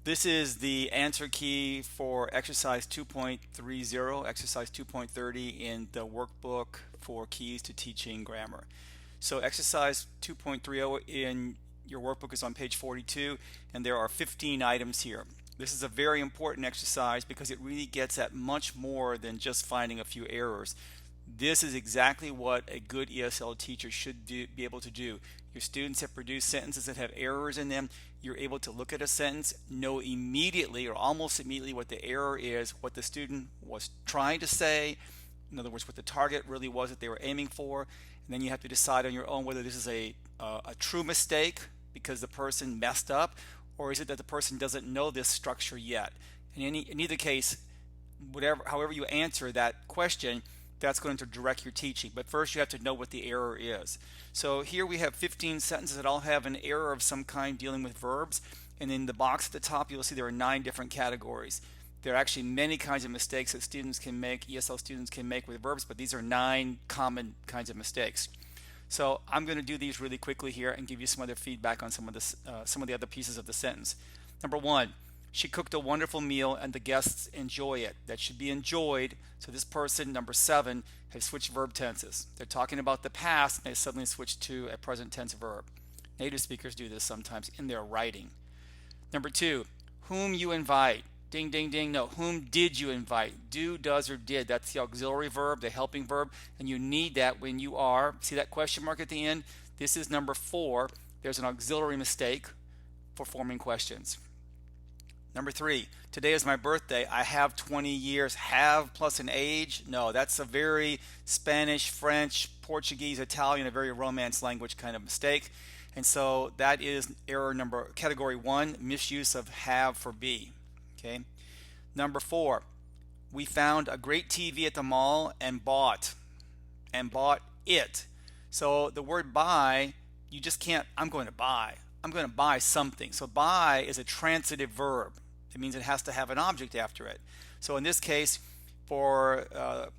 This is the answer key for exercise 2.30, exercise 2.30 in the workbook for keys to teaching grammar. So exercise 2.30 in your workbook is on page 42, and there are 15 items here. This is a very important exercise because it really gets at much more than just finding a few errors. This is exactly what a good ESL teacher should be able to do. Your students have produced sentences that have errors in them. You're able to look at a sentence, know immediately or almost immediately what the error is, what the student was trying to say, in other words, what the target really was that they were aiming for. And then you have to decide on your own whether this is a true mistake because the person messed up, or is it that the person doesn't know this structure yet. In either case, however you answer that question, that's going to direct your teaching. But first you have to know what the error is. So here we have 15 sentences that all have an error of some kind dealing with verbs, and in the box at the top you'll see there are 9 different categories. There are actually many kinds of mistakes that students can make, ESL students can make with verbs, but these are 9 common kinds of mistakes. So I'm going to do these really quickly here and give you some other feedback on some of the other pieces of the sentence. Number 1, she cooked a wonderful meal and the guests enjoy it. That should be enjoyed. So this person, number 7, has switched verb tenses. They're talking about the past and they suddenly switch to a present tense verb. Native speakers do this sometimes in their writing. Number 2, whom you invite. Ding, ding, ding. No, whom did you invite? Do, does, or did. That's the auxiliary verb, the helping verb, and you need that when you are, see that question mark at the end? This is number 4. There's an auxiliary mistake for forming questions. Number 3, today is my birthday. I have 20 years. Have plus an age? No, that's a very Spanish, French, Portuguese, Italian, a very Romance language kind of mistake. And so that is category 1, misuse of have for be. Okay. Number 4, we found a great TV at the mall and bought it. So the word buy, you just can't, I'm going to buy something. So buy is a transitive verb. It means it has to have an object after it. So in this case, for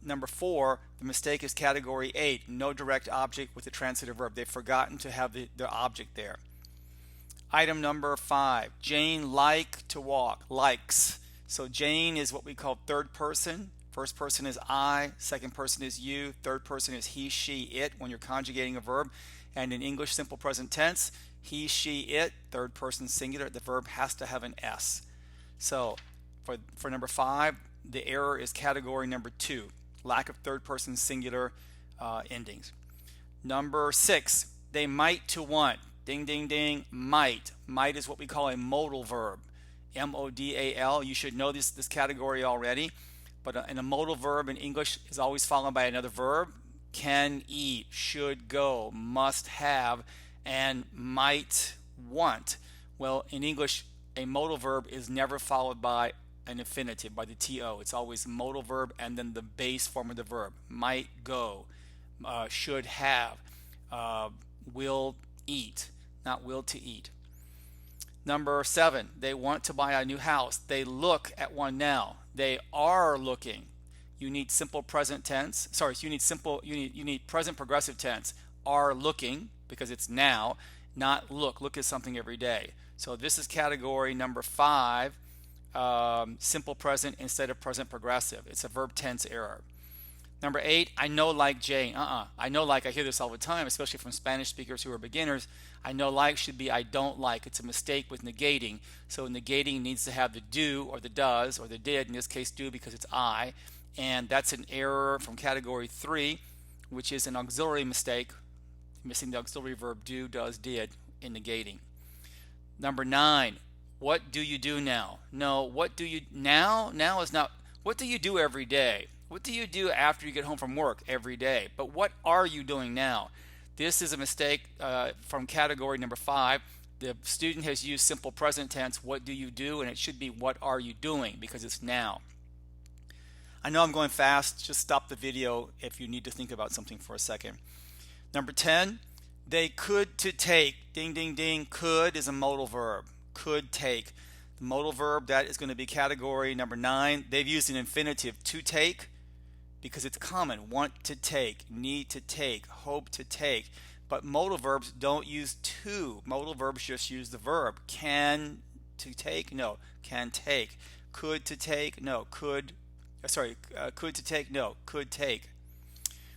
number 4, the mistake is category 8, no direct object with a transitive verb. They've forgotten to have the object there. Item number 5, Jane liked to walk, likes. So Jane is what we call third person. First person is I, second person is you, third person is he, she, it when you're conjugating a verb. And in English simple present tense, he, she, it, third person singular, the verb has to have an S. So for number 5, the error is category number 2, lack of third person singular endings. Number 6, they might to want. Ding, ding, ding, might. Might is what we call a modal verb. M-O-D-A-L. You should know this category already. But in a modal verb in English is always followed by another verb. Can eat, should go, must have, and might want. Well, in English, a modal verb is never followed by an infinitive, by the to. It's always modal verb and then the base form of the verb. Might go, should have, will eat, not will to eat. Number 7, they want to buy a new house. They look at one now. They are looking. You need simple present tense. Sorry, you need present progressive tense. Are looking because it's now, not look. Look at something every day. So this is category number 5, simple present instead of present progressive. It's a verb tense error. Number 8, I know like Jane. I know like, I hear this all the time, especially from Spanish speakers who are beginners. I know like should be I don't like. It's a mistake with negating. So negating needs to have the do or the does or the did, in this case do because it's I. And that's an error from category 3, which is an auxiliary mistake, missing the auxiliary verb do, does, did in negating. Number 9, what do you do now? No, what do you now? Now is not, what do you do every day? What do you do after you get home from work every day? But what are you doing now? This is a mistake from category number 5. The student has used simple present tense, what do you do? And it should be what are you doing because it's now. I know I'm going fast. Just stop the video if you need to think about something for a second. Number 10, they could to take. Ding, ding, ding. Could is a modal verb. Could take. The modal verb, that is going to be category number 9. They've used an infinitive to take because it's common. Want to take, need to take, hope to take. But modal verbs don't use to. Modal verbs just use the verb. Can to take? No. Can take. Could to take? No. Could to take? No. Could take.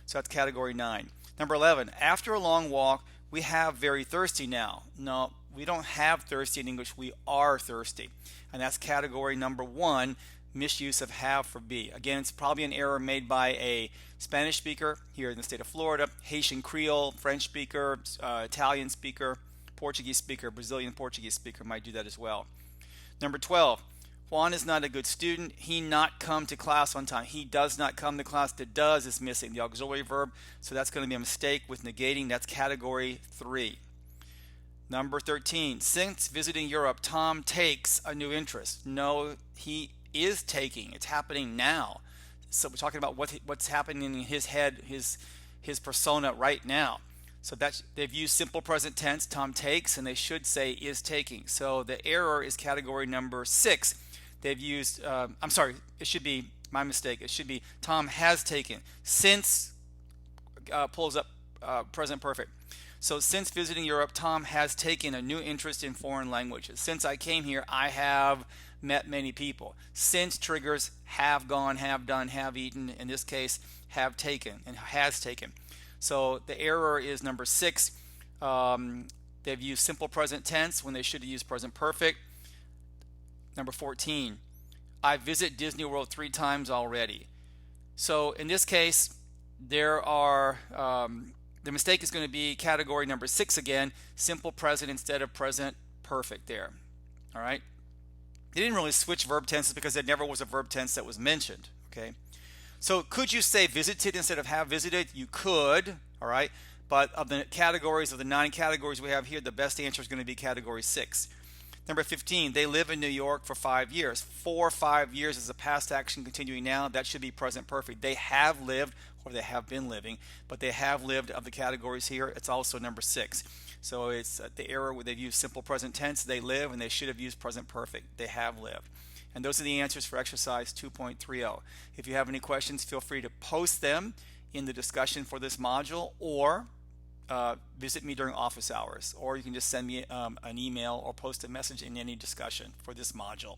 So that's category 9. Number 11, after a long walk, we have very thirsty now. No, we don't have thirsty in English. We are thirsty. And that's category number 1, misuse of have for be. Again, it's probably an error made by a Spanish speaker here in the state of Florida, Haitian Creole, French speaker, Italian speaker, Portuguese speaker, Brazilian Portuguese speaker might do that as well. Number 12, Juan is not a good student. He not come to class on time. He does not come to class. The does is missing, the auxiliary verb. So that's going to be a mistake with negating. That's category 3. Number 13, since visiting Europe, Tom takes a new interest. No, he is taking. It's happening now. So we're talking about what's happening in his head, his persona right now. So that's, they've used simple present tense, Tom takes, and they should say is taking. So the error is category number 6. They've used, I'm sorry, it should be, my mistake, it should be Tom has taken. Since pulls up present perfect. So since visiting Europe, Tom has taken a new interest in foreign languages. Since I came here, I have met many people. Since triggers have gone, have done, have eaten. In this case, have taken and has taken. So the error is number 6. They've used simple present tense when they should have used present perfect. Number 14, I visit Disney World 3 times already. So in this case, there are the mistake is going to be category number 6 again, simple present instead of present perfect there. All right. They didn't really switch verb tenses because there never was a verb tense that was mentioned. Okay. So could you say visited instead of have visited? You could. All right. But of the categories, of the 9 categories we have here, the best answer is going to be category 6. Number 15, they live in New York for 5 years. For 5 years is a past action continuing now. That should be present perfect. They have lived, or they have been living, but they have lived of the categories here. It's also number 6. So it's the error where they've used simple present tense. They live, and they should have used present perfect. They have lived. And those are the answers for exercise 2.30. If you have any questions, feel free to post them in the discussion for this module, or visit me during office hours, or you can just send me an email or post a message in any discussion for this module.